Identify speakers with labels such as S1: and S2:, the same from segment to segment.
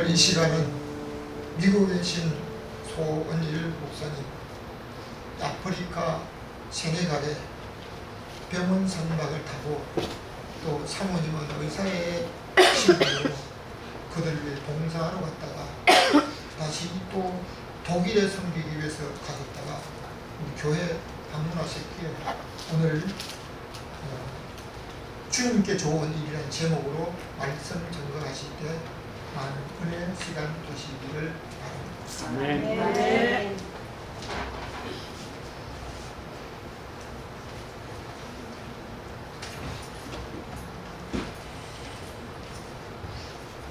S1: 오늘 이 시간은 미국에 계신 소은일 목사님, 아프리카 세네갈에 병원 선박을 타고 또 사모님은 의사의 신분으로 그들을 위해 봉사하러 갔다가 다시 또 독일에 섬기기 위해서 가셨다가 우리 교회 방문하셨기에 오늘 주님께 좋은 일이라는 제목으로 말씀 전거하실 때 많은 은혜의 시간 되시기를 바랍니다.
S2: 아멘.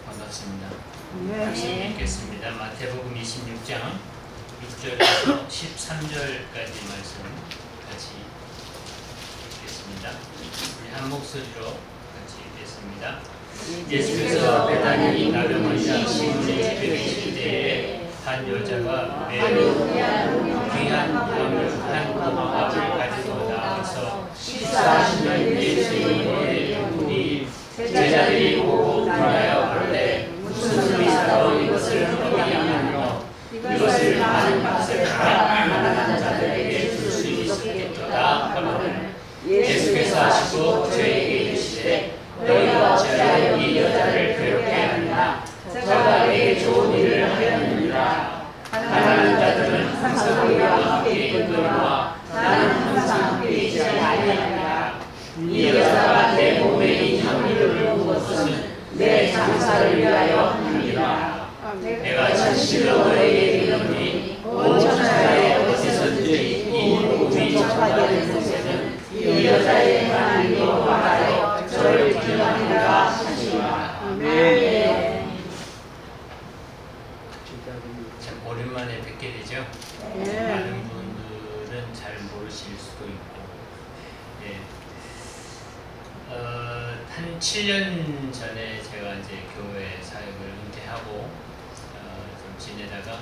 S3: 반갑습니다.
S2: 네.
S3: 말씀 읽겠습니다. 마태복음 26장 6절에서 13절까지 말씀 같이 읽겠습니다. 우리 한 목소리로 같이 읽겠습니다. 예수께서 베다니 나병원 시몬의 집에 계실 때에 한 여자가 매우 귀한 양을 한 고막을 가지고 나와서 식사하시는 예수님의 분이 제자들이 보고 놀라여 가로되 무슨 의사로 이것을 먹이 양하노 이것을 많은 값을 가난한 자들에게 줄 수 있었겠도다 하거늘 예수께서 하시고 저에게 이르시되 너희가 어찌하여 이 여자를 괴롭게 하느냐 저가 내게 좋은 일을 하였느니라. 가난한 자들은 항상 우리와 함께 있거니와 나는 항상 함께 있지 아니하리라. 이 여자가 내 몸에 이 향유를 부은 것은 내 장사를 위하여 함이라. 내가 진실로 너희에게 이르노니 온 천하에 어디서든지 이 복음이 전파되는 곳에는 이 여자의 하나님으로 말하여 저를 기념하리라 하시니라. 아멘. 참 오랜만에 뵙게 되죠.
S2: 네.
S3: 많은 분들은 잘 모르실 수도 있고, 예. 한 7년 전에 제가 이제 교회 사역을 은퇴하고 좀 지내다가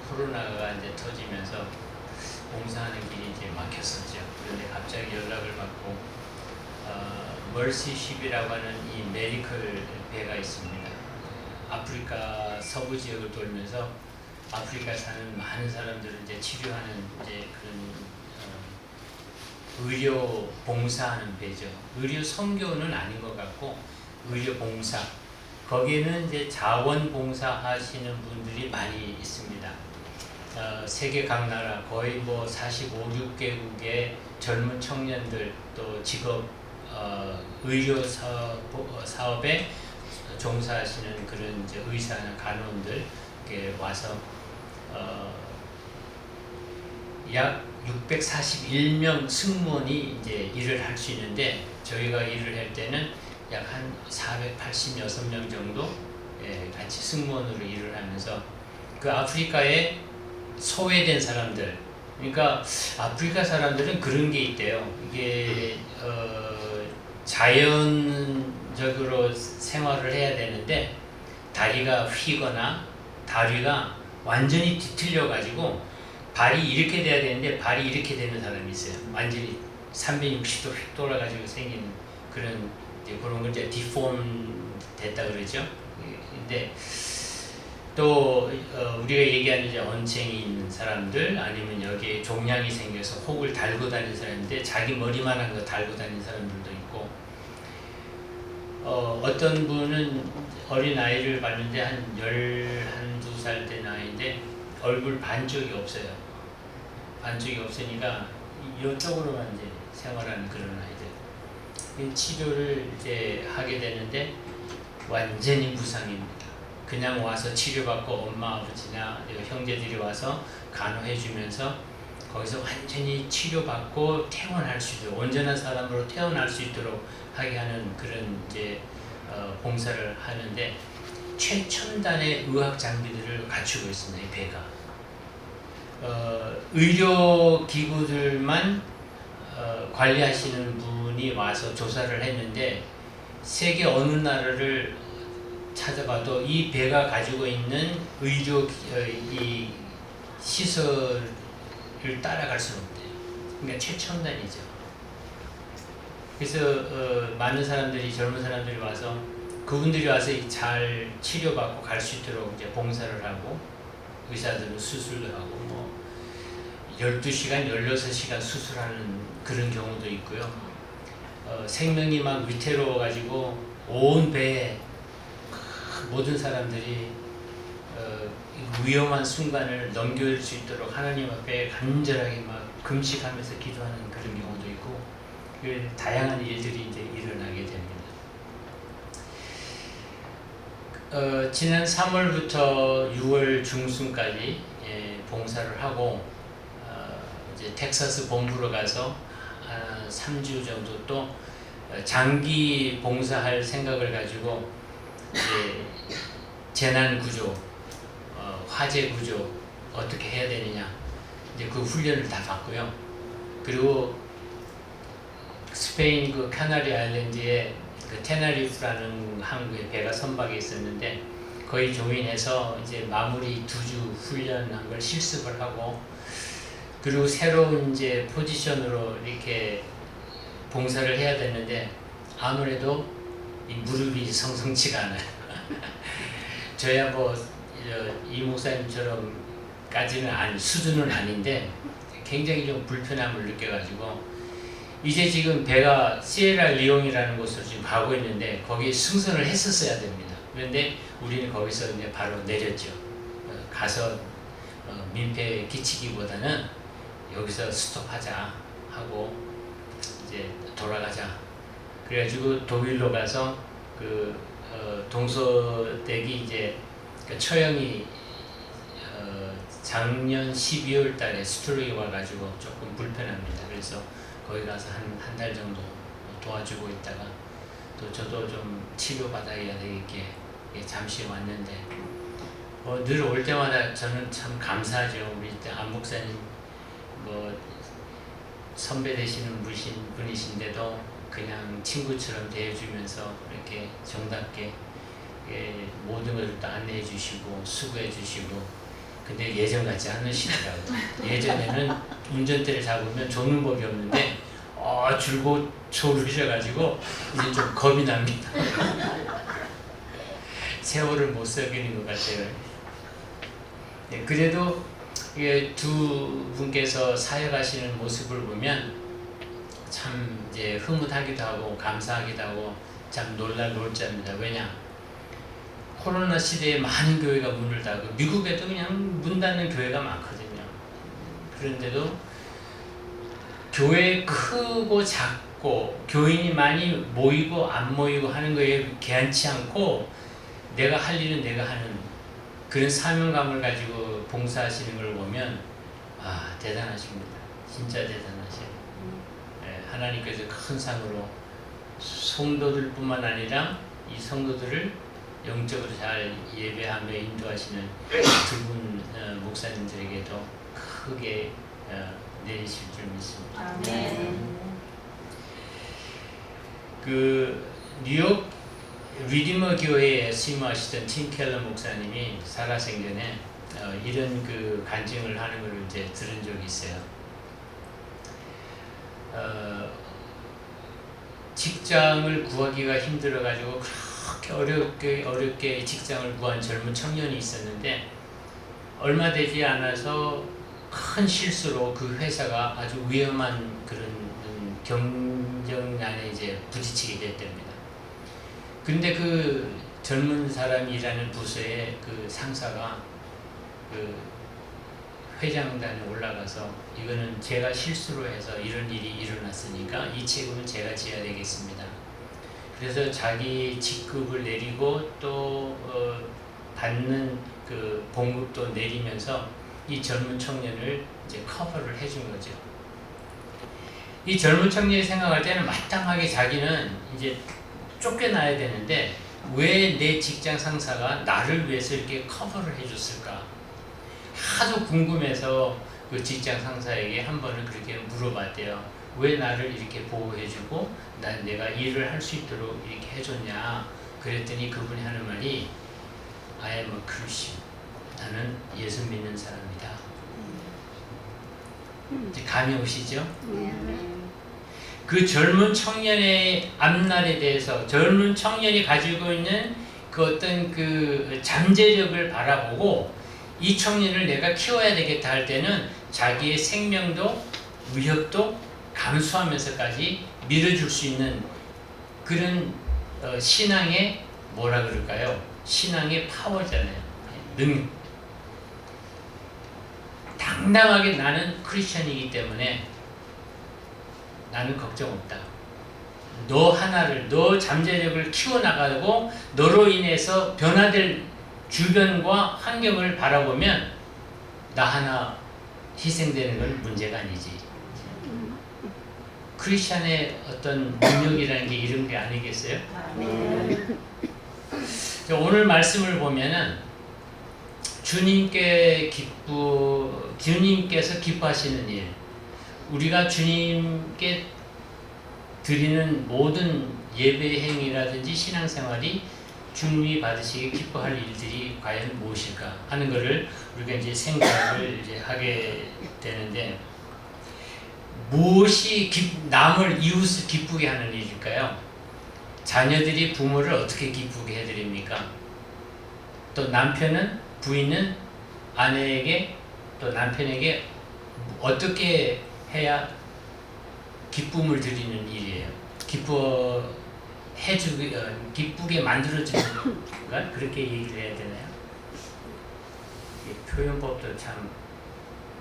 S3: 코로나가 이제 터지면서 봉사하는 길이 이제 막혔었죠. 그런데 갑자기 연락을 받고 멀시쉽이라고 하는 이 메디컬 배가 있습니다. 아프리카 서부 지역을 돌면서 아프리카 사는 많은 사람들을 이제 치료하는 이제 그런 의료 봉사하는 배죠. 의료 선교는 아닌 것 같고 의료 봉사. 거기에는 이제 자원 봉사 하시는 분들이 많이 있습니다. 세계 각 나라 거의 뭐 45, 6개국의 젊은 청년들 또 직업 의료 사업에 종사하시는 그런 이제 의사나 간호원들 이렇게 와서 약 641명 승무원이 이제 일을 할 수 있는데 저희가 일을 할 때는 약 한 486명 정도 같이 승무원으로 일을 하면서 그 아프리카에 소외된 사람들, 그러니까 아프리카 사람들은 그런 게 있대요. 이게 자연적으로 생활을 해야 되는데 다리가 휘거나 다리가 완전히 뒤틀려 가지고 발이 이렇게 돼야 되는데 발이 이렇게 되는 사람이 있어요. 완전히 360도 휙 돌아가지고 생긴 그런 걸 이제 디폼 됐다 그러죠. 근데 또 우리가 얘기하는 이제 언쟁이 있는 사람들 아니면 여기에 종양이 생겨서 혹을 달고 다니는 사람인데 자기 머리만한 거 달고 다니는 사람들도 있고 어떤 분은 어린 아이를 봤는데 한 12살 된 아이인데 얼굴 반쪽이 없어요. 반쪽이 없으니까 이쪽으로만 이제 생활하는 그런 아이들. 치료를 이제 하게 되는데 완전히 무상입니다. 그냥 와서 치료받고 엄마 아버지나 형제들이 와서 간호해주면서 거기서 완전히 치료받고 퇴원할 수 있도록 온전한 사람으로 퇴원할 수 있도록 하게 하는 그런 이제 봉사를 하는데 최첨단의 의학 장비들을 갖추고 있습니다. 이 배가 의료 기구들만 관리하시는 분이 와서 조사를 했는데 세계 어느 나라를 찾아봐도 이 배가 가지고 있는 의료 이 시설을 따라갈 수는 없대요. 그러니까 최첨단이죠. 그래서 많은 사람들이 젊은 사람들이 와서 그분들이 와서 잘 치료받고 갈 수 있도록 이제 봉사를 하고 의사들은 수술도 하고 뭐 12시간, 16시간 수술하는 그런 경우도 있고요. 생명이 막 위태로워가지고 온 배에 모든 사람들이 위험한 순간을 넘길 수 있도록 하나님 앞에 간절하게 막 금식하면서 기도하는 그런 경우도 있고 다양한 일들이 이제 일어나게 됩니다. 지난 3월부터 6월 중순까지 봉사를 하고 이제 텍사스 본부로 가서 3주 정도 또 장기 봉사할 생각을 가지고 이제 재난 구조, 화재 구조 어떻게 해야 되느냐 이제 그 훈련을 다 받고요. 그리고 스페인 그 카나리 아일랜드에 그 테나리프라는 항구에 배가 선박에 있었는데 거의 조인해서 이제 마무리 2주 훈련한 걸 실습을 하고 그리고 새로운 이제 포지션으로 이렇게 봉사를 해야 되는데 아무래도 이 무릎이 성성치가 않아요. 저야 뭐 이 목사님처럼까지는 수준은 아닌데 굉장히 좀 불편함을 느껴가지고 이제 지금 배가 시에라리옹이라는 곳으로 지금 가고 있는데 거기에 승선을 했었어야 됩니다. 그런데 우리는 거기서 이제 바로 내렸죠. 가서 민폐 끼치기보다는 여기서 스톱하자 하고 이제 돌아가자. 그래가지고 독일로 가서 그 동서댁이 이제 그 처형이 작년 12월 달에 스트로크가 와가지고 조금 불편합니다. 그래서 거기 가서 한 달 정도 도와주고 있다가 또 저도 좀 치료받아야 되겠게 잠시 왔는데 늘 올 때마다 저는 참 감사하죠. 우리 안 목사님 뭐 선배 되시는 분이신데도 그냥 친구처럼 대해주면서 이렇게 정답게 모든 것을 또 안내해 주시고 수고해 주시고 근데 예전 같지 않으시더라고요. 예전에는 운전대를 잡으면 조는 법이 없는데 줄곧 조르셔가지고 이제 좀 겁이 납니다. 세월을 못 새기는 것 같아요. 네, 그래도 두 분께서 사역하시는 모습을 보면 참 이제 흐뭇하기도 하고 감사하기도 하고 참 놀랍니다. 왜냐? 코로나 시대에 많은 교회가 문을 닫고 미국에도 그냥 문 닫는 교회가 많거든요. 그런데도 교회 크고 작고 교인이 많이 모이고 안 모이고 하는 거에 개한치 않고 내가 할 일은 내가 하는 그런 사명감을 가지고 봉사하시는 걸 보면 대단하십니다. 진짜 대단하셔요. 하나님께서 큰 상으로 성도들뿐만 아니라 이 성도들을 영적으로 잘 예배하며 인도하시는 두 분 목사님들에게도 크게 내리실 줄 믿습니다. 그 뉴욕 리디머 교회에 심하시던 팀 켈러 목사님이 살아생전에 이런 그 간증을 하는 걸 이제 들은 적이 있어요. 직장을 구하기가 힘들어가지고 그렇게 어렵게 직장을 구한 젊은 청년이 있었는데 얼마 되지 않아서 큰 실수로 그 회사가 아주 위험한 그런 경쟁난에 이제 부딪히게 됐답니다. 근데 그 젊은 사람이 일하는 부서의 그 상사가 그 회장단에 올라가서 이거는 제가 실수로 해서 이런 일이 일어났으니까 이 책임은 제가 져야 되겠습니다. 그래서 자기 직급을 내리고 또 받는 그 봉급도 내리면서 이 젊은 청년을 이제 커버를 해준 거죠. 이 젊은 청년이 생각할 때는 마땅하게 자기는 이제 쫓겨나야 되는데 왜 내 직장 상사가 나를 위해서 이렇게 커버를 해줬을까? 하도 궁금해서 그 직장 상사에게 한 번은 그렇게 물어봤대요. 왜 나를 이렇게 보호해주고 내가 일을 할 수 있도록 이렇게 해줬냐? 그랬더니 그분이 하는 말이 I am a Christian. 나는 예수 믿는 사람이다. 이제 감이 오시죠? 그 젊은 청년의 앞날에 대해서 젊은 청년이 가지고 있는 그 어떤 그 잠재력을 바라보고 이 청년을 내가 키워야 되겠다 할 때는 자기의 생명도 위협도 감수하면서까지 밀어줄 수 있는 그런 신앙의 뭐라 그럴까요? 신앙의 파워잖아요. 능력. 당당하게 나는 크리스천이기 때문에 나는 걱정 없다. 너 하나를, 너 잠재력을 키워나가고 너로 인해서 변화될 주변과 환경을 바라보면 나 하나 희생되는 건 문제가 아니지. 크리스천의 어떤 능력이라는 게 이런 게 아니겠어요? 오늘 말씀을 보면은 주님께서 기뻐하시는 일, 우리가 주님께 드리는 모든 예배 행위라든지 신앙생활이 주님이 받으시기에 기뻐할 일들이 과연 무엇일까 하는 것을 우리가 이제 생각을 이제 하게 되는데, 무엇이 남을 이웃을 기쁘게 하는 일일까요? 자녀들이 부모를 어떻게 기쁘게 해드립니까? 또 남편은 부인은 아내에게 또 남편에게 어떻게 해야 기쁨을 드리는 일이에요. 기쁘게 만들어주는 것, 그렇게 얘기를 해야 되나요? 표현법도 참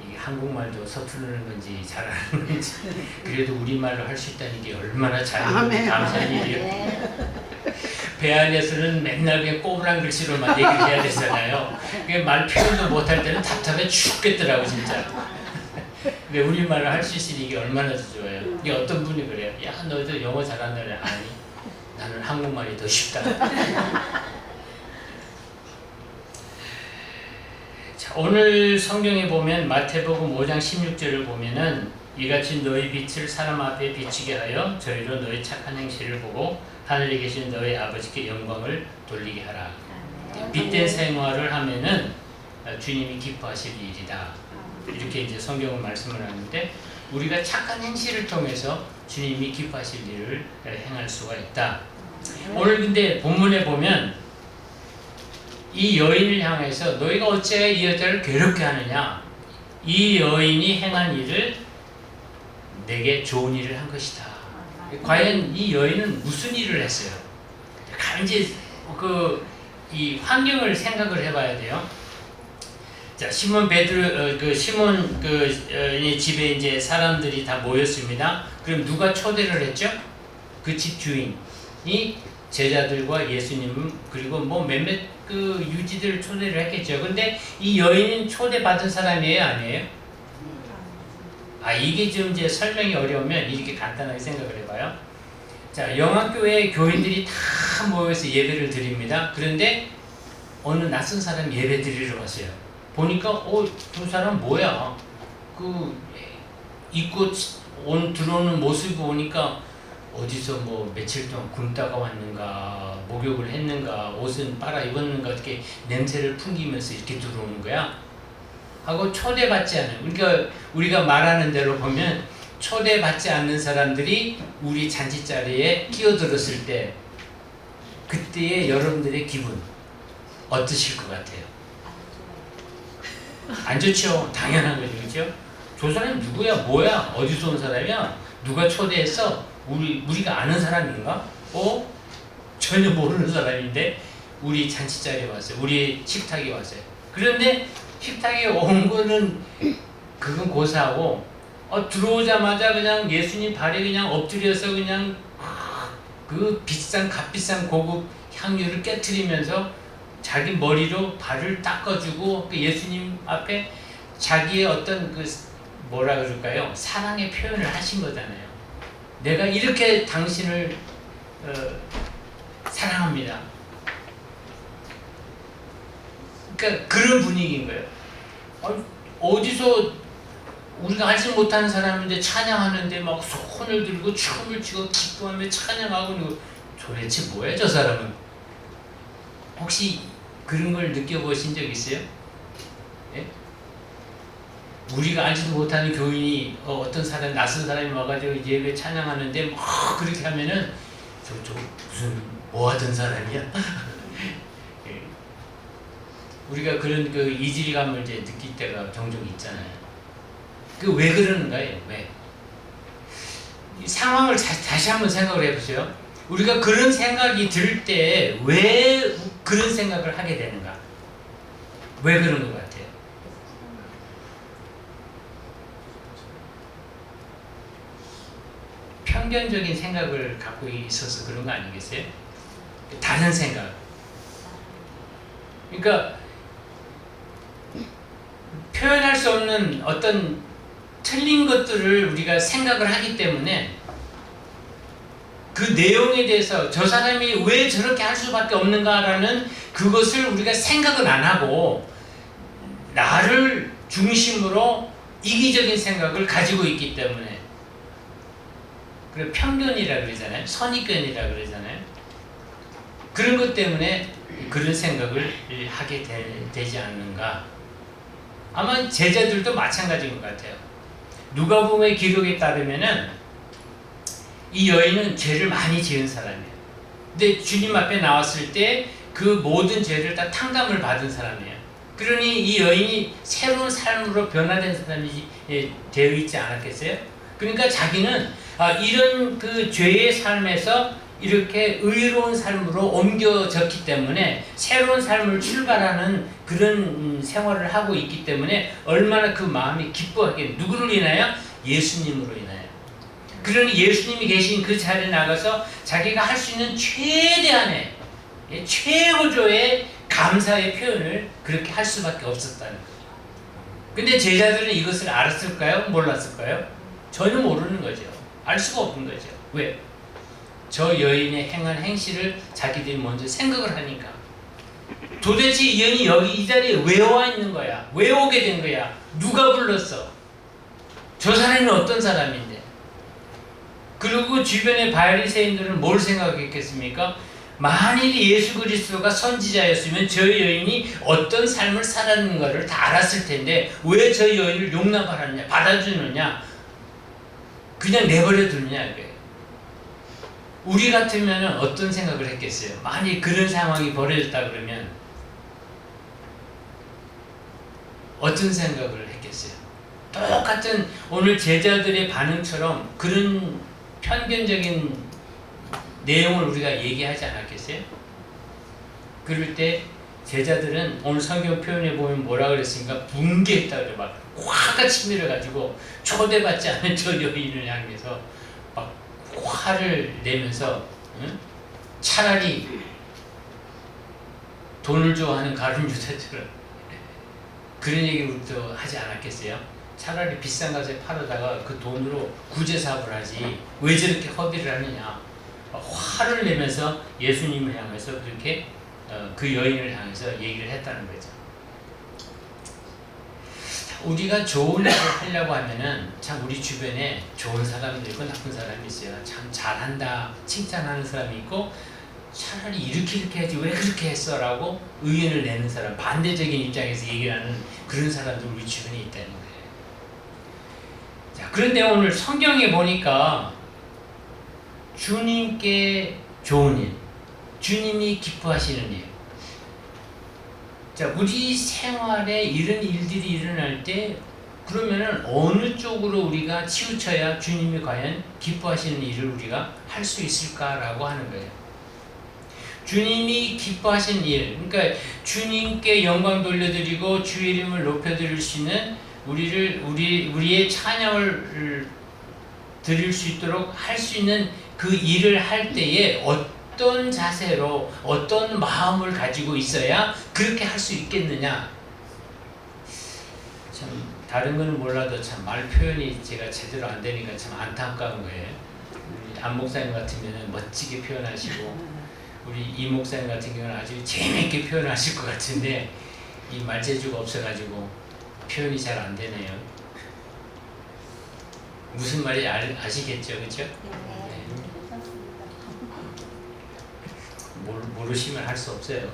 S3: 이게 한국말도 서투르는 건지 잘하는 건지 그래도 우리말로 할 수 있다는 게 얼마나 감사한 일이에요. 배 안에서는 맨날 그냥 꼬부랑 글씨로만 얘기를 해야 되잖아요. 말 표현도 못할 때는 답답해 죽겠더라고 진짜. 근데 우리말을 할 수 있으니 이게 얼마나 더 좋아요. 이게 어떤 분이 그래요. 야, 너도 영어 잘한다네. 아니, 나는 한국말이 더 쉽다. 자, 오늘 성경에 보면 마태복음 5장 16절을 보면은 이같이 너희 빛을 사람 앞에 비추게 하여 저희로 너희 착한 행실을 보고 하늘에 계신 너희 아버지께 영광을 돌리게 하라. 빛된 생활을 하면은 주님이 기뻐하실 일이다. 이렇게 이제 성경은 말씀을 하는데, 우리가 착한 행실을 통해서 주님이 기뻐하실 일을 행할 수가 있다. 오늘 근데 본문에 보면 이 여인을 향해서 너희가 어찌하여 이 여자를 괴롭게 하느냐, 이 여인이 행한 일을 내게 좋은 일을 한 것이다. 과연 이 여인은 무슨 일을 했어요? 이제 이 환경을 생각을 해봐야 돼요. 자, 시몬 집에 이제 사람들이 다 모였습니다. 그럼 누가 초대를 했죠? 그 집 주인이 제자들과 예수님 그리고 뭐 몇몇 그 유지들 초대를 했겠죠. 근데 이 여인은 초대받은 사람이에요, 아니에요? 이게 좀 이제 설명이 어려우면 이렇게 간단하게 생각을 해봐요. 자, 영화교회 교인들이 다 모여서 예배를 드립니다. 그런데 어느 낯선 사람 예배 드리러 왔어요. 보니까 저 사람 뭐야? 입고 들어오는 모습을 보니까 어디서 뭐 며칠 동안 굶다가 왔는가, 목욕을 했는가, 옷은 빨아 입었는가, 어떻게 냄새를 풍기면서 이렇게 들어오는 거야? 하고 초대받지 않은, 그러니까 우리가 말하는 대로 보면 초대받지 않는 사람들이 우리 잔치자리에 끼어들었을 때 그때의 여러분들의 기분 어떠실 것 같아요? 안 좋죠. 당연한 거죠. 그렇죠? 저 사람이 누구야? 뭐야? 어디서 온 사람이야? 누가 초대했어? 우리가 아는 사람인가? 전혀 모르는 사람인데 우리 잔치자리에 왔어요. 우리 식탁에 왔어요. 그런데 식탁에 온 거는 그건 고사하고 들어오자마자 그냥 예수님 발에 그냥 엎드려서 그냥 그 값비싼 고급 향유를 깨트리면서 자기 머리로 발을 닦아주고 그 예수님 앞에 자기의 어떤 뭐라 그럴까요? 사랑의 표현을 하신 거잖아요. 내가 이렇게 당신을 사랑합니다. 그러니까 그런 분위기인 거예요. 어디서 우리가 알지 못하는 사람인데 찬양하는데 막 손을 들고 춤을 추고 기뻐하며 찬양하고, 도대체 뭐야 저 사람은? 혹시 그런 걸 느껴보신 적 있어요? 예? 우리가 알지도 못하는 교인이 어떤 사람 낯선 사람이 와가지고 예배 찬양하는데 막 그렇게 하면은 저 무슨 뭐 하던 사람이야? 예. 우리가 그런 그 이질감을 이제 느낄 때가 종종 있잖아요. 그 왜 그러는가요? 왜? 이 상황을 다시 한번 생각을 해보세요. 우리가 그런 생각이 들 때 왜 그런 생각을 하게 되는가? 왜 그런 것 같아요? 편견적인 생각을 갖고 있어서 그런 거 아니겠어요? 다른 생각. 그러니까 표현할 수 없는 어떤 틀린 것들을 우리가 생각을 하기 때문에 그 내용에 대해서 저 사람이 왜 저렇게 할 수밖에 없는가라는 그것을 우리가 생각은 안 하고 나를 중심으로 이기적인 생각을 가지고 있기 때문에 그래 편견이라 그러잖아요. 선입견이라 그러잖아요. 그런 것 때문에 그런 생각을 하게 되지 않는가. 아마 제자들도 마찬가지인 것 같아요. 누가복음의 기록에 따르면은 이 여인은 죄를 많이 지은 사람이에요. 근데 주님 앞에 나왔을 때 그 모든 죄를 다 탕감을 받은 사람이에요. 그러니 이 여인이 새로운 삶으로 변화된 사람이 되어 있지 않았겠어요? 그러니까 자기는 이런 그 죄의 삶에서 이렇게 의로운 삶으로 옮겨졌기 때문에 새로운 삶을 출발하는 그런 생활을 하고 있기 때문에 얼마나 그 마음이 기뻐하게 누구를 인하여? 예수님으로 인하여. 그러니 예수님이 계신 그 자리에 나가서 자기가 할 수 있는 최대한의 최고조의 감사의 표현을 그렇게 할 수밖에 없었다는 거죠. 근데 제자들은 이것을 알았을까요? 몰랐을까요? 전혀 모르는 거죠. 알 수가 없는 거죠. 왜? 저 여인의 행한 행실을 자기들이 먼저 생각을 하니까. 도대체 이 여인이 여기 이 자리에 왜 와 있는 거야? 왜 오게 된 거야? 누가 불렀어? 저 사람이 어떤 사람인데? 그리고 주변의 바리새인들은 뭘 생각했겠습니까? 만일 예수 그리스도가 선지자였으면 저 여인이 어떤 삶을 살았는가를 다 알았을 텐데 왜 저 여인을 용납하느냐, 받아주느냐, 그냥 내버려 두느냐 이거예요. 우리 같으면 어떤 생각을 했겠어요? 만일 그런 상황이 벌어졌다 그러면 어떤 생각을 했겠어요? 똑같은 오늘 제자들의 반응처럼 그런 편견적인 내용을 우리가 얘기하지 않았겠어요? 그럴 때 제자들은 오늘 성경 표현에 보면 뭐라 그랬습니까? 붕괴했다 그래. 막 화가 치밀어가지고 초대받지 않은 저 여인을 향해서 막 화를 내면서 응? 차라리 돈을 좋아하는 가룟 유다처럼 그런 얘기를 우리도 하지 않았겠어요? 차라리 비싼 값에 팔아다가 그 돈으로 구제사업을 하지 왜 저렇게 허비를 하느냐. 화를 내면서 예수님을 향해서 그렇게 그 여인을 향해서 얘기를 했다는 거죠. 우리가 좋은 일을 하려고 하면은 참 우리 주변에 좋은 사람도 있고 나쁜 사람이 있어요. 참 잘한다 칭찬하는 사람이 있고 차라리 이렇게 해야지 왜 그렇게 했어 라고 의견을 내는 사람, 반대적인 입장에서 얘기를 하는 그런 사람들 우리 주변에 있다는 거예요. 자, 그런데 오늘 성경에 보니까 주님께 좋은 일, 주님이 기뻐하시는 일. 자, 우리 생활에 이런 일들이 일어날 때 그러면은 어느 쪽으로 우리가 치우쳐야 주님이 과연 기뻐하시는 일을 우리가 할 수 있을까라고 하는 거예요. 주님이 기뻐하시는 일, 그러니까 주님께 영광 돌려드리고 주의 이름을 높여드릴 수 있는 우리의 찬양을 드릴 수 있도록 할 수 있는 그 일을 할 때에 어떤 자세로 어떤 마음을 가지고 있어야 그렇게 할 수 있겠느냐. 참 다른 거는 몰라도 참 말 표현이 제가 제대로 안 되니까 참 안타까운 거예요. 우리 안 목사님 같으면 멋지게 표현하시고 우리 이 목사님 같은 경우는 아주 재미있게 표현하실 것 같은데 이 말재주가 없어가지고 표현이 잘 안 되네요. 무슨 말인지 아시겠죠, 그렇죠? 모르시면 할 수 없어요.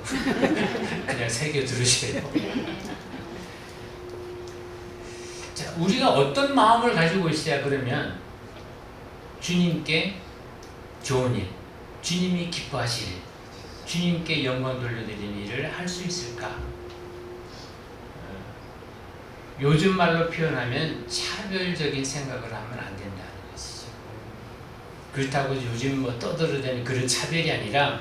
S3: 그냥 새겨 들으세요. 자, 우리가 어떤 마음을 가지고 있어야 그러면 주님께 좋은 일, 주님이 기뻐하실 일, 주님께 영광 돌려드리는 일을 할 수 있을까? 요즘 말로 표현하면 차별적인 생각을 하면 안 된다는 것이죠. 그렇다고 요즘 뭐 떠들어대는 그런 차별이 아니라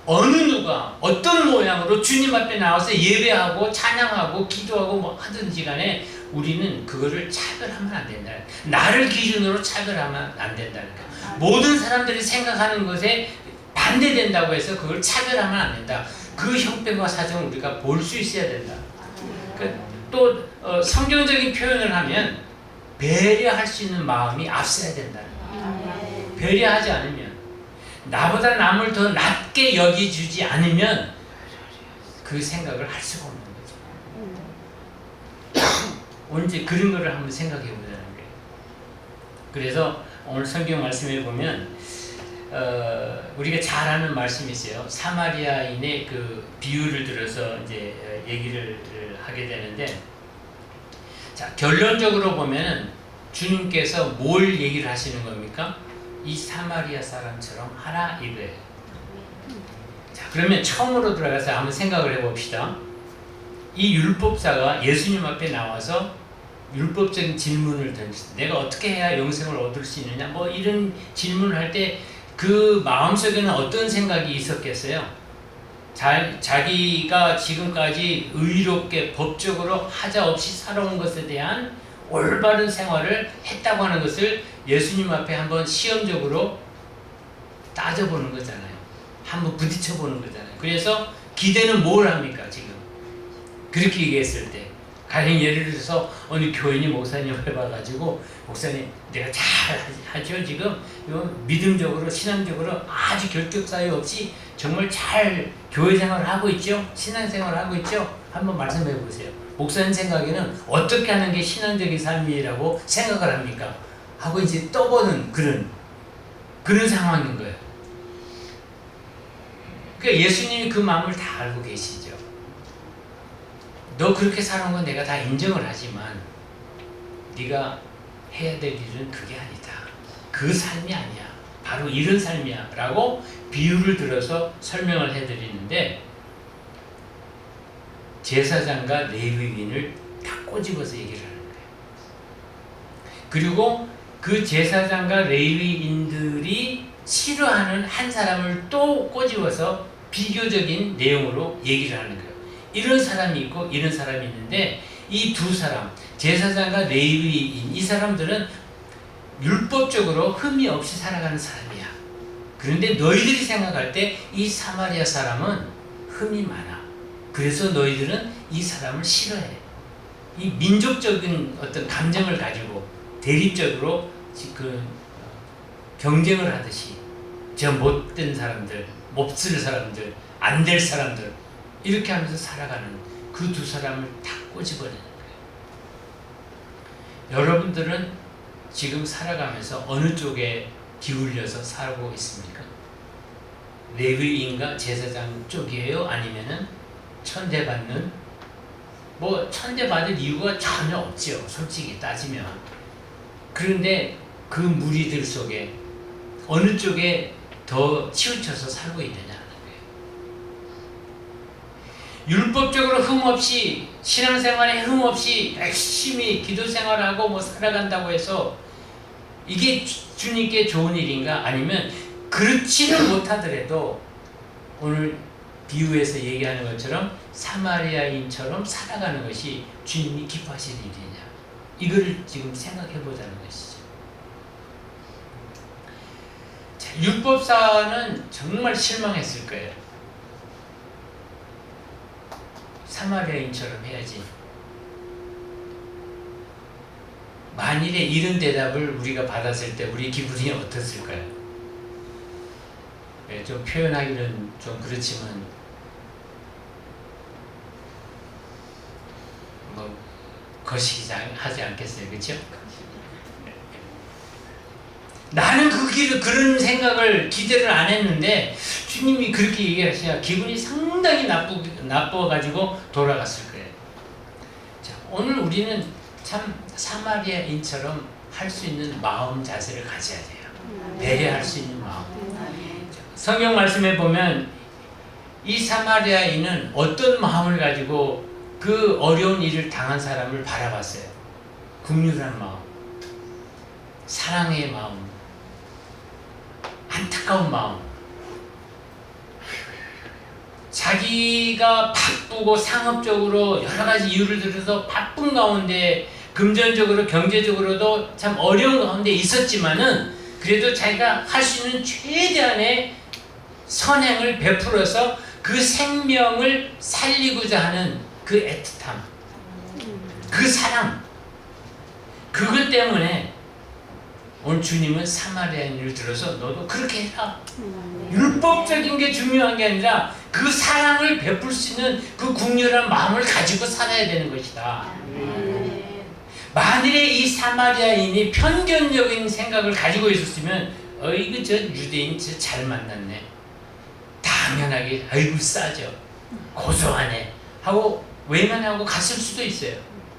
S3: 어느 누가 어떤 모양으로 주님 앞에 나와서 예배하고 찬양하고 기도하고 뭐 하든지 간에 우리는 그거를 차별하면 안 된다. 나를 기준으로 차별하면 안 된다는 거야. 모든 사람들이 생각하는 것에 반대된다고 해서 그걸 차별하면 안 된다. 그 형편과 사정을 우리가 볼 수 있어야 된다. 또 성경적인 표현을 하면 배려할 수 있는 마음이 앞서야 된다는 거야. 배려하지 않으면, 나보다 남을 더 낮게 여기주지 않으면 그 생각을 할 수가 없는 거죠. 오늘 이제 그런 거를 한번 생각해 보자는 거예요. 그래서 오늘 성경 말씀에 보면 우리가 잘 아는 말씀이 있어요. 사마리아인의 그 비유를 들어서 이제 얘기를 하게 되는데, 자, 결론적으로 보면은 주님께서 뭘 얘기를 하시는 겁니까? 이 사마리아 사람처럼 하라 이거예요. 자, 그러면 처음으로 들어가서 한번 생각을 해봅시다. 이 율법사가 예수님 앞에 나와서 율법적인 질문을 던졌어요. 내가 어떻게 해야 영생을 얻을 수 있느냐? 뭐 이런 질문을 할 때 그 마음속에는 어떤 생각이 있었겠어요? 자기가 지금까지 의롭게 법적으로 하자 없이 살아온 것에 대한 올바른 생활을 했다고 하는 것을 예수님 앞에 한번 시험적으로 따져보는 거잖아요. 한번 부딪혀보는 거잖아요. 그래서 기대는 뭘 합니까 지금? 그렇게 얘기했을 때 가령 예를 들어서 어느 교인이 목사님을 해봐가지고, 목사님 내가 잘 하죠 지금? 이거 믿음적으로 신앙적으로 아주 결격사유 없이 정말 잘 교회 생활을 하고 있죠? 신앙생활을 하고 있죠? 한번 말씀해 보세요. 목사님 생각에는 어떻게 하는 게 신앙적인 삶이라고 생각을 합니까? 하고 이제 떠보는 그런 상황인 거예요. 그러니까 예수님이 그 마음을 다 알고 계시죠. 너 그렇게 사는 건 내가 다 인정을 하지만 네가 해야 될 일은 그게 아니다. 그 삶이 아니야. 바로 이런 삶이야. 라고 비유를 들어서 설명을 해드리는데, 제사장과 레위인을 다 꼬집어서 얘기를 하는 거예요. 그리고 그 제사장과 레위인들이 싫어하는 한 사람을 또 꼬집어서 비교적인 내용으로 얘기를 하는 거예요. 이런 사람이 있고 이런 사람이 있는데, 이 두 사람, 제사장과 레위인, 이 사람들은 율법적으로 흠이 없이 살아가는 사람이야. 그런데 너희들이 생각할 때 이 사마리아 사람은 흠이 많아. 그래서 너희들은 이 사람을 싫어해. 이 민족적인 어떤 감정을 가지고 대립적으로 그 경쟁을 하듯이 저 못된 사람들, 몹쓸 사람들, 안 될 사람들, 이렇게 하면서 살아가는 그 두 사람을 다 꼬집어내는 거예요. 여러분들은 지금 살아가면서 어느 쪽에 기울여서 살고 있습니까? 레위인과 제사장 쪽이에요? 아니면은 천대받는, 뭐 천대받을 이유가 전혀 없죠, 솔직히 따지면. 그런데 그 무리들 속에 어느 쪽에 더 치우쳐서 살고 있느냐. 율법적으로 흠없이, 신앙생활에 흠없이 열심히 기도생활하고 뭐 살아간다고 해서 이게 주님께 좋은 일인가? 아니면 그렇지는 못하더라도 오늘 비유에서 얘기하는 것처럼 사마리아인처럼 살아가는 것이 주님이 기뻐하시는 일이냐? 이거를 지금 생각해 보자는 것이죠. 자, 율법사는 정말 실망했을 거예요. 사마리아인처럼 해야지. 만일에 이런 대답을 우리가 받았을 때 우리 기분이 어떻을까요? 네, 좀 표현하기는 좀 그렇지만 뭐 거시기 하지 않겠어요, 그렇죠? 나는 그 길을, 그런 생각을 기대를 안 했는데 주님이 그렇게 얘기하시냐 기분이 상당히 나빠가지고 돌아갔을 거예요. 자, 오늘 우리는 참 사마리아인처럼 할 수 있는 마음 자세를 가져야 돼요. 배려할 수 있는 마음. 성경 말씀에 보면 이 사마리아인은 어떤 마음을 가지고 그 어려운 일을 당한 사람을 바라봤어요. 긍휼한 마음, 사랑의 마음, 안타까운 마음. 자기가 바쁘고 상업적으로 여러 가지 이유를 들어서 바쁜 가운데 금전적으로 경제적으로도 참 어려운 가운데 있었지만은 그래도 자기가 할 수 있는 최대한의 선행을 베풀어서 그 생명을 살리고자 하는 그 애틋함, 그 사랑, 그것 때문에 오늘 주님은 사마리아인을 들어서 너도 그렇게 해라. 율법적인 게 중요한 게 아니라 그 사랑을 베풀 수 있는 그 국률한 마음을 가지고 살아야 되는 것이다. 만일에 이 사마리아인이 편견적인 생각을 가지고 있었으면 이거 저 유대인 저 잘 만났네. 당연하게 아이고 싸죠. 고소하네. 하고 외면하고 갔을 수도 있어요.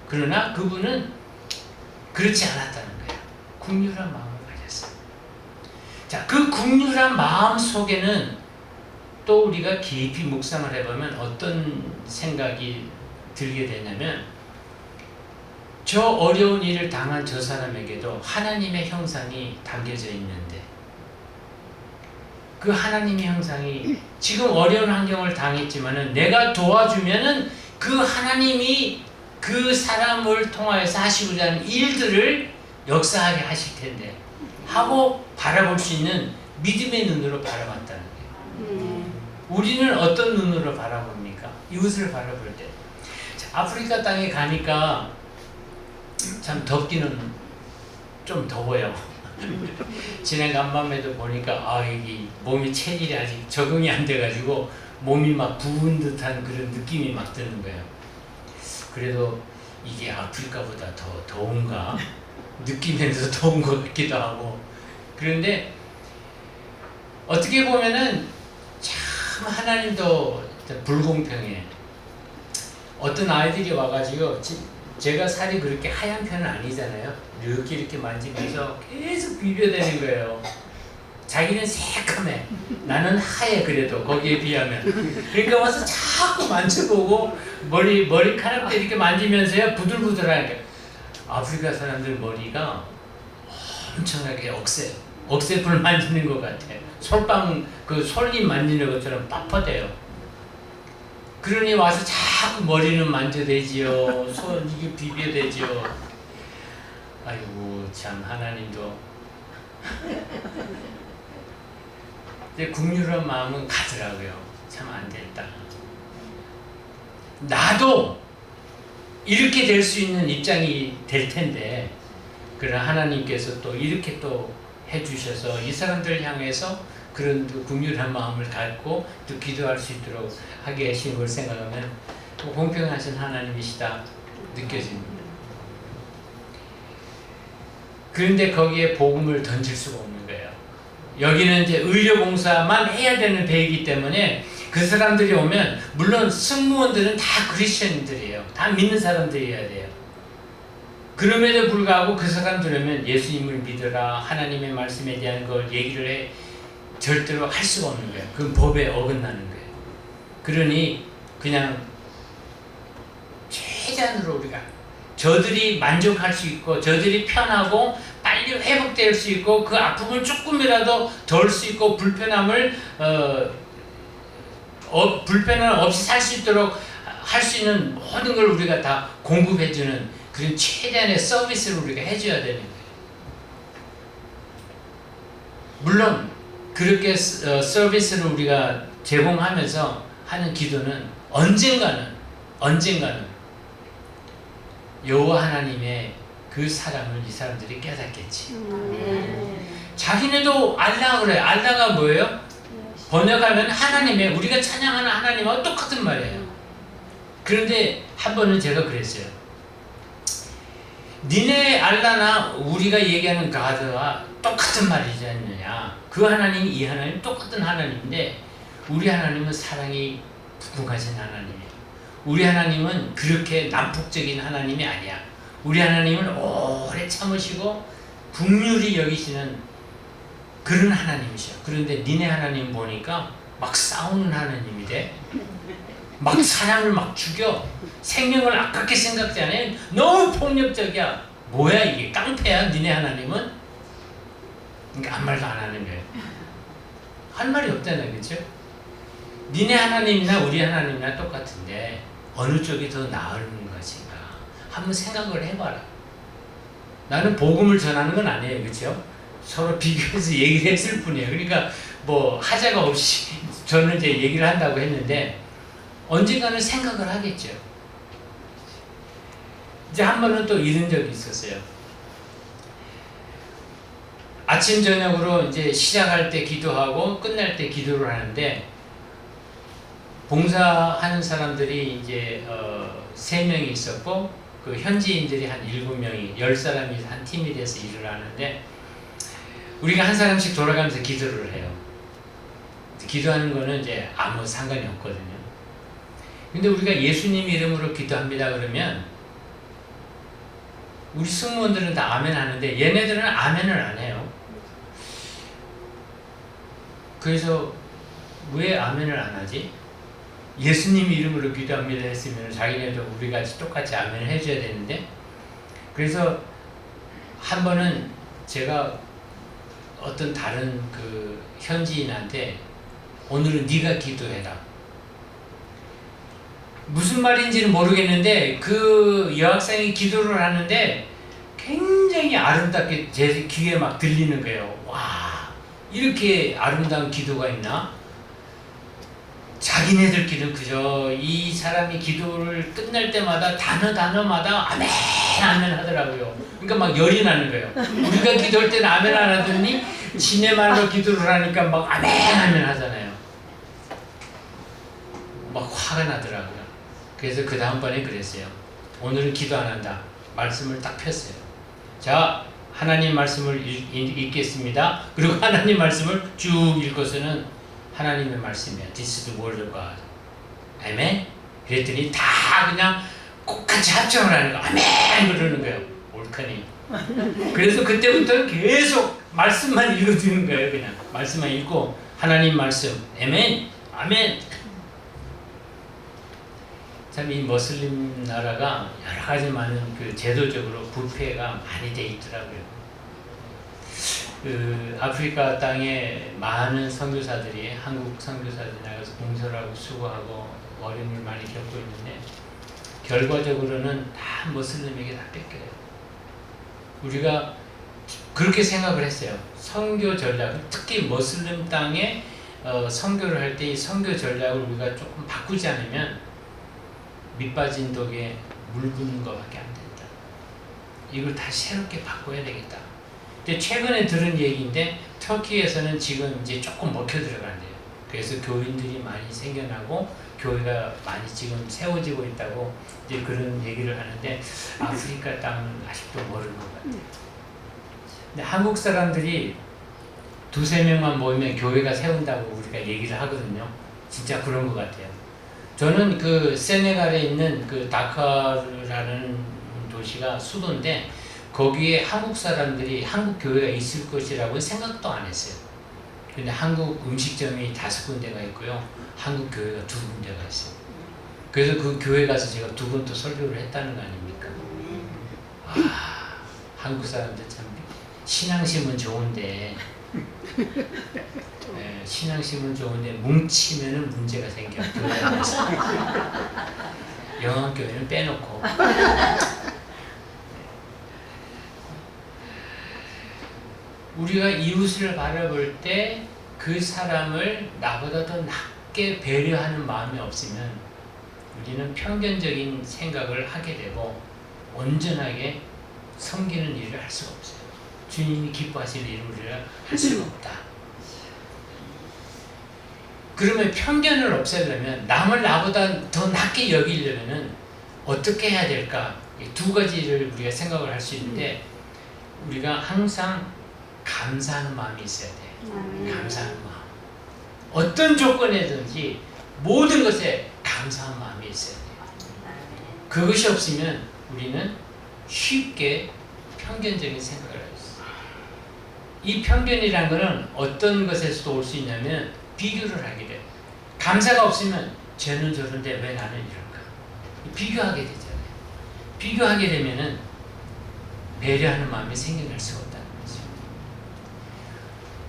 S3: 그러나 그분은 그렇지 않았다는 거예요. 긍휼한 마음을 가졌어요. 자, 그 긍휼한 마음 속에는 또 우리가 깊이 묵상을 해보면 어떤 생각이 들게 되냐면 저 어려운 일을 당한 저 사람에게도 하나님의 형상이 담겨져 있는데 그 하나님의 형상이 지금 어려운 환경을 당했지만은 내가 도와주면은 그 하나님이 그 사람을 통하여서 하시고자 하는 일들을 역사하게 하실 텐데 하고 바라볼 수 있는 믿음의 눈으로 바라봤다는 거예요. 우리는 어떤 눈으로 바라봅니까? 이웃을 바라볼 때. 자, 아프리카 땅에 가니까 참 덥기는 좀 더워요. 지난 간밤에도 보니까 이게 몸이 체질이 아직 적응이 안 돼가지고 몸이 막 부은 듯한 그런 느낌이 막 드는 거예요. 그래도 이게 아프리카보다 더 더운가 느끼면서 더운 것 같기도 하고. 그런데 어떻게 보면은 참 하나님도 불공평해. 어떤 아이들이 와가지고 제가 살이 그렇게 하얀 편은 아니잖아요. 이렇게 만지면서 계속 비벼대는 거예요. 자기는 새카매. 나는 하얘. 그래도 거기에 비하면. 그러니까 와서 자꾸 만져보고 머리카락도 이렇게 만지면서요 부들부들하니까. 아프리카 사람들 머리가 엄청나게 억새불 만지는 것 같아. 솔방 그 솔잎 만지는 것처럼 빳빳해요. 그러니 와서 자꾸 머리는 만져대지요. 손 이게 비벼대지요. 아이고 참 하나님도 근데 긍휼한 마음은 가더라고요. 참 안 됐다. 나도 이렇게 될 수 있는 입장이 될 텐데 그러나 하나님께서 또 이렇게 또 해주셔서 이 사람들 향해서 그런 긍휼한 마음을 갖고 또 기도할 수 있도록 하게 하신 걸 생각하면 또 공평하신 하나님이시다 느껴집니다. 그런데 거기에 복음을 던질 수가 없는 거예요. 여기는 이제 의료봉사만 해야 되는 배이기 때문에 그 사람들이 오면 물론 승무원들은 다 크리스천들이에요. 다 믿는 사람들이어야 돼요. 그럼에도 불구하고 그 사람들 오면 예수님을 믿어라 하나님의 말씀에 대한 걸 얘기를 해 절대로 할 수가 없는 거예요. 그건 법에 어긋나는 거예요. 그러니 그냥 최대한으로 우리가 저들이 만족할 수 있고 저들이 편하고 빨리 회복될 수 있고 그 아픔을 조금이라도 덜 수 있고 불편함을 불편함 없이 살 수 있도록 할 수 있는 모든 걸 우리가 다 공급해주는 그런 최대한의 서비스를 우리가 해줘야 되는 거예요. 물론 그렇게 서비스를 우리가 제공하면서 하는 기도는 언젠가는 여호와 하나님의 그 사랑을 이 사람들이 깨닫겠지. 자기네도 알라 그래요. 알라가 뭐예요? 번역하면 하나님의 우리가 찬양하는 하나님하고 똑같은 말이에요. 그런데 한 번은 제가 그랬어요. 니네 알라나 우리가 얘기하는 가드와 똑같은 말이지 않느냐. 그 하나님 이 하나님 똑같은 하나님인데 우리 하나님은 사랑이 풍부하신 하나님이에요. 우리 하나님은 그렇게 난폭적인 하나님이 아니야. 우리 하나님은 오래 참으시고 긍휼히 여기시는 그런 하나님이셔. 그런데 니네 하나님 보니까 막 싸우는 하나님이 돼. 막 사람을 막 죽여. 생명을 아깝게 생각지 않아. 너무 폭력적이야. 뭐야 이게, 깡패야 니네 하나님은? 그러니까 아무 말도 안 하는 거예요. 할 말이 없잖아요, 그렇죠? 니네 하나님이나 우리 하나님이나 똑같은데 어느 쪽이 더 나은 것인가 한번 생각을 해봐라. 나는 복음을 전하는 건 아니에요, 그렇죠? 서로 비교해서 얘기를 했을 뿐이에요. 그러니까 뭐 하자가 없이 저는 이제 얘기를 한다고 했는데 언젠가는 생각을 하겠죠. 이제 한 번은 또 이런 적이 있었어요. 아침 저녁으로 이제 시작할 때 기도하고 끝날 때 기도를 하는데 봉사하는 사람들이 이제 3명이 있었고 그 현지인들이 한 7명이 10사람이 한 팀이 돼서 일을 하는데 우리가 한 사람씩 돌아가면서 기도를 해요. 기도하는 거는 이제 아무 상관이 없거든요. 근데 우리가 예수님 이름으로 기도합니다 그러면 우리 승무원들은 다 아멘 하는데 얘네들은 아멘을 안 해요. 그래서 왜 아멘을 안 하지? 예수님 이름으로 기도합니다 했으면 자기네도 우리같이 똑같이 아멘을 해줘야 되는데 그래서 한 번은 제가 어떤 다른 그 현지인한테 오늘은 네가 기도해라. 무슨 말인지는 모르겠는데 그 여학생이 기도를 하는데 굉장히 아름답게 제 귀에 막 들리는 거예요. 와, 이렇게 아름다운 기도가 있나? 자기네들끼리는 그저 이 사람이 기도를 끝날 때마다 단어마다 아멘 아멘 하더라고요. 그러니까 막 열이 나는 거예요. 우리가 기도할 때는 아멘 안 하더니 지네 말로 기도를 하니까 막 아멘 아멘 하잖아요. 막 화가 나더라고요. 그래서 그 다음번에 그랬어요. 오늘은 기도 안 한다. 말씀을 딱 폈어요. 자, 하나님 말씀을 읽겠습니다. 그리고 하나님 말씀을 쭉 읽고서는 하나님의 말씀이야. This is the word of God. 아멘? 그랬더니 다 그냥 똑같이 합정을 하는 거야. 아멘! 그러는 거예요. 옳거니. 그래서 그때부터는 계속 말씀만 읽어주는 거예요. 그냥 말씀만 읽고 하나님 말씀. 아멘! 아멘! 참 이 머슬림 나라가 여러 가지 많은 그 제도적으로 부패가 많이 돼 있더라고요. 그 아프리카 땅에 많은 선교사들이 한국 선교사들이 나가서 봉사를 하고 수고하고 어려움을 많이 겪고 있는데 결과적으로는 다 머슬림에게 다 뺏겨요. 우리가 그렇게 생각을 했어요. 선교 전략, 특히 머슬림 땅에 선교를 할 때 이 선교 전략을 우리가 조금 바꾸지 않으면 밑빠진 독에 물 붓는 것밖에 안 된다. 이걸 다시 새롭게 바꿔야 되겠다. 근데 최근에 들은 얘기인데 터키에서는 지금 이제 조금 먹혀 들어간대요. 그래서 교인들이 많이 생겨나고 교회가 많이 지금 세워지고 있다고 이제 그런 얘기를 하는데 아프리카 땅은 아직도 모르는 것 같아요. 근데 한국 사람들이 2-3명만 모이면 교회가 세운다고 우리가 얘기를 하거든요. 진짜 그런 것 같아요. 저는 그 세네갈에 있는 그 다카르라는 도시가 수도인데 거기에 한국 사람들이 한국 교회가 있을 것이라고는 생각도 안 했어요. 근데 한국 음식점이 5군데가 있고요. 한국 교회가 2군데가 있어요. 그래서 그 교회 가서 제가 2번 또 설교를 했다는 거 아닙니까? 아, 한국 사람들 참 신앙심은 좋은데 네, 신앙심은 좋은데 뭉치면은 문제가 생겨. 교회 안에서. 영암교회는 빼놓고. 우리가 이웃을 바라볼 때 그 사람을 나보다 더 낮게 배려하는 마음이 없으면 우리는 편견적인 생각을 하게 되고 온전하게 섬기는 일을 할 수가 없어요. 주님이 기뻐하시는 일을 할 수가 없다. 그러면 편견을 없애려면 남을 나보다 더 낮게 여기려면 어떻게 해야 될까? 2가지를 우리가 생각을 할 수 있는데 우리가 항상 감사하는 마음이 있어야 돼. 감사하는 마음. 어떤 조건에든지 모든 것에 감사한 마음이 있어야 돼. 그것이 없으면 우리는 쉽게 편견적인 생각을 하고 있어요. 이 편견이라는 것은 어떤 것에서도 올 수 있냐면 비교를 하게 돼요. 감사가 없으면 쟤는 저런데 왜 나는 이럴까? 비교하게 되잖아요. 비교하게 되면은 배려하는 마음이 생겨날 수가 없다는 거죠.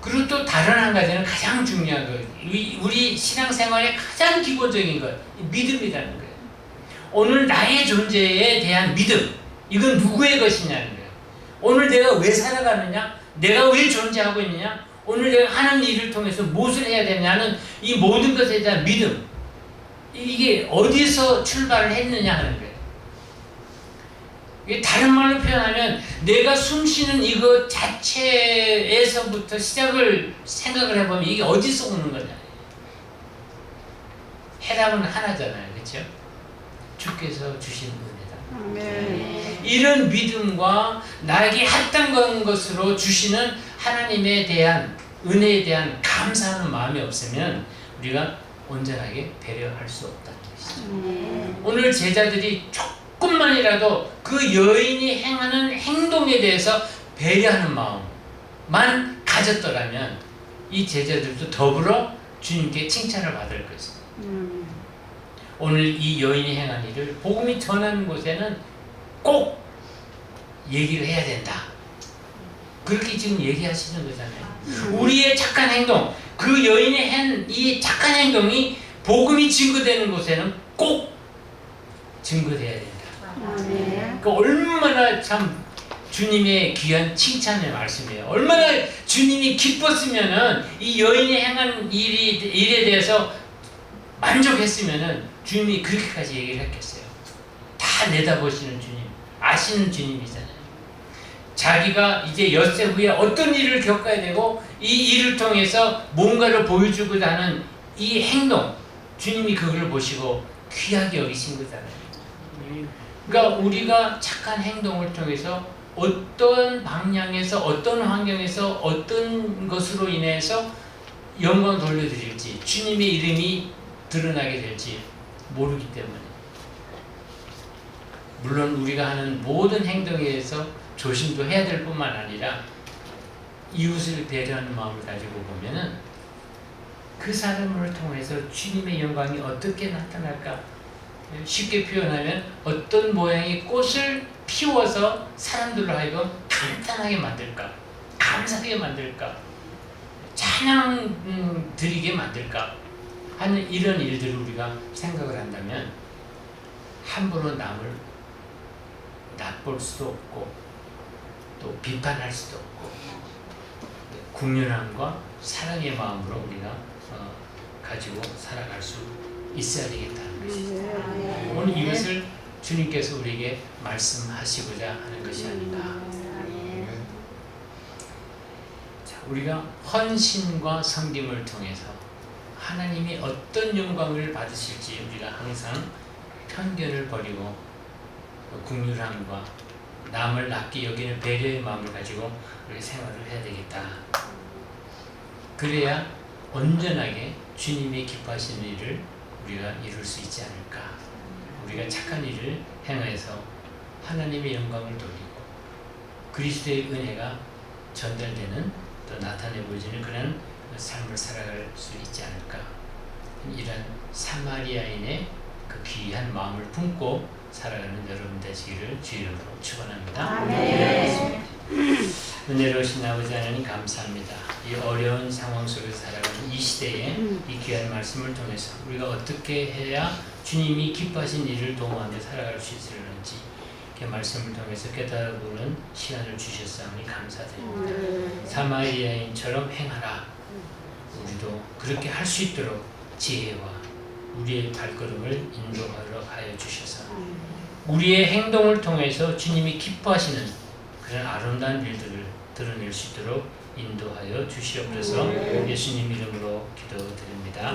S3: 그리고 또 다른 한 가지는 가장 중요한 것, 우리 신앙생활의 가장 기본적인 것, 믿음이라는 거예요. 오늘 나의 존재에 대한 믿음, 이건 누구의 것이냐는 거예요. 오늘 내가 왜 살아가느냐, 내가 왜 존재하고 있느냐, 오늘 내가 하는 일을 통해서 무엇을 해야 되냐는 이 모든 것에 대한 믿음, 이게 어디서 출발을 했느냐 하는 거예요. 다른 말로 표현하면 내가 숨쉬는 이것 자체에서부터 시작을 생각을 해보면 이게 어디서 오는 거냐. 해답은 하나잖아요. 그렇죠? 주께서 주신 은혜다.
S2: 네.
S3: 이런 믿음과 나에게 합당한 것으로 주시는 하나님에 대한 은혜에 대한 감사하는 마음이 없으면 우리가 온전하게 배려할 수 없다는 것이죠. 오늘 제자들이 조금만이라도 그 여인이 행하는 행동에 대해서 배려하는 마음만 가졌더라면 이 제자들도 더불어 주님께 칭찬을 받을 것입니다. 오늘 이 여인이 행한 일을 복음이 전하는 곳에는 꼭 얘기를 해야 된다. 그렇게 지금 얘기하시는 거잖아요. 우리의 착한 행동, 그 여인이 한 이 착한 행동이 복음이 증거되는 곳에는 꼭 증거돼야 된다. 그러니까 얼마나 참 주님의 귀한 칭찬의 말씀이에요. 얼마나 주님이 기뻤으면은 이 여인이 행한 일에 대해서 만족했으면은 주님이 그렇게까지 얘기를 했겠어요. 다 내다보시는 주님, 아시는 주님이잖아요. 자기가 이제 엿새 후에 어떤 일을 겪어야 되고 이 일을 통해서 뭔가를 보여주고자 하는 이 행동, 주님이 그걸 보시고 귀하게 여기신 거잖아요. 그러니까 우리가 착한 행동을 통해서 어떤 방향에서 어떤 환경에서 어떤 것으로 인해서 영광 돌려드릴지 주님의 이름이 드러나게 될지 모르기 때문에 물론 우리가 하는 모든 행동에 대해서 조심도 해야 될 뿐만 아니라 이웃을 배려하는 마음을 가지고 보면은 그 사람을 통해서 주님의 영광이 어떻게 나타날까? 쉽게 표현하면 어떤 모양의 꽃을 피워서 사람들로 하여금 간단하게 만들까? 감사하게 만들까? 찬양 드리게 만들까? 하는 이런 일들을 우리가 생각을 한다면 함부로 남을 나쁠 수도 없고 또 비판할 수도 없고 국률함과 사랑의 마음으로 우리가 가지고 살아갈 수 있어야 되겠다는 것이죠. 오늘 이것을 주님께서 우리에게 말씀하시고자 하는 것이 아닌가. 자, 우리가 헌신과 섬김을 통해서 하나님이 어떤 영광을 받으실지 우리가 항상 편견을 버리고 국률함과 남을 낮게 여기는 배려의 마음을 가지고 우리 생활을 해야 되겠다. 그래야 온전하게 주님이 기뻐하시는 일을 우리가 이룰 수 있지 않을까. 우리가 착한 일을 행해서 하나님의 영광을 돌리고 그리스도의 은혜가 전달되는 또 나타내 보여지는 그런 삶을 살아갈 수 있지 않을까. 이런 사마리아인의 그 귀한 마음을 품고 살아가는 여러분 되시기를 주 이름으로 축원합니다. 은혜로우신 아버지 하나님 감사합니다. 이 어려운 상황 속에서 살아가는 이 시대에 이 귀한 말씀을 통해서 우리가 어떻게 해야 주님이 기뻐하신 일을 도모하며 살아갈 수 있을는지 그 말씀을 통해서 깨달아보는 시간을 주셨사오니 감사드립니다. 사마리아인처럼 행하라. 우리도 그렇게 할 수 있도록 지혜와 우리의 발걸음을 인도하러 하여 주셔서 우리의 행동을 통해서 주님이 기뻐하시는 그런 아름다운 일들을 드러낼 수 있도록 인도하여 주시옵소서. 예수님 이름으로 기도드립니다.